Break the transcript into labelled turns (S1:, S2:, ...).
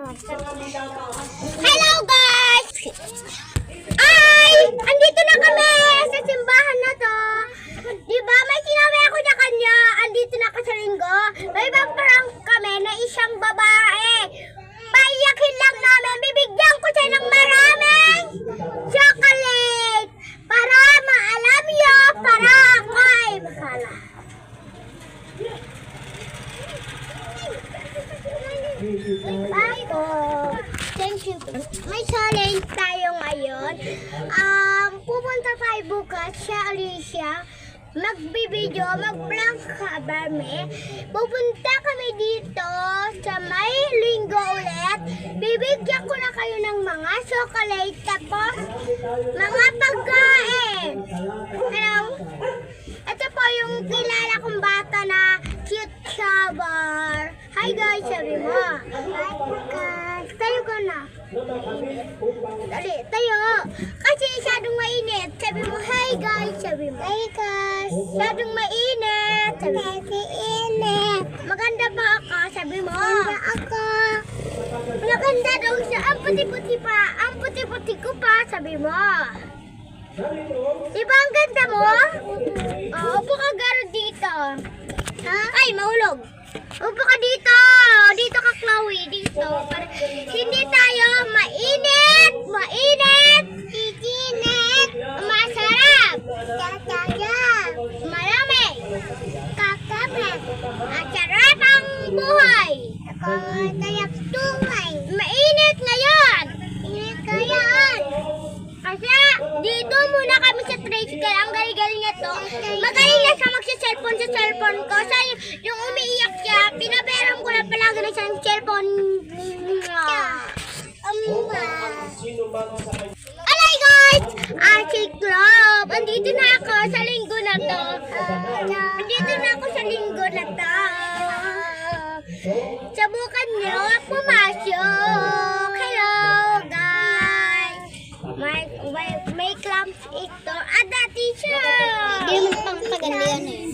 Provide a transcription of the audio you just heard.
S1: Hello guys! Ay! Andito na kami sa simbahan na to. Diba may sinabi ako na kanya, andito na ka sa linggo. May prank kami na isang babae. Paiyakin lang namin, bibigyan ko siya ng maraming chocolate para maalam niyo, para ako ay masala. Thank you. May challenge tayo ngayon. Pupunta tayo bukas siya, Alicia. Magbibideo, mag-prank kami. Pupunta kami dito sa may linggo ulit. Bibigyan ko na kayo ng mga chocolate tapos mga pagkain. Hello? Ito po yung kilala kong bata na cute sabar. Hi guys, sabi mo. Hi guys. Tayo ka na. Dali, tayo. Kasi masyadong mainit. Sabi mo, hi guys, sabi mo. Hi guys. Masyadong mainit. Sabi mo. Mainit. Maganda ba ako? Sabi mo. Maganda ako. Maganda daw siya. Ang puti-puti pa. Ang puti-puti ko pa. Sabi mo. Diba ang ganda mo? Upo ka garo dito. Ha? Ay, mahulog. Upo ka dito. Dito ka, Chloe. Dito. Para hindi tayo mainit. Mainit. Iinit. Masarap. Kakaya. Marami. Kakapit. Masarap ang buhay. Kakatayak tunay. Mainit ngayon. Mainit ngayon. Kasi dito muna kami sa tricycle. Ang galing-galing niya to. Magaling na siya magsa-cellphone sa cellphone ko. Sa yung umiiyak siya, pinaperam ko na palagi na siyang cellphone. Alay guys! Si Club! Andito na ako sa linggo na to. Andito na ako sa linggo na to. Subukan niyo pumasok. Hello guys! May clamps ito. Ada teacher! Hindi naman pang kaganda yan eh.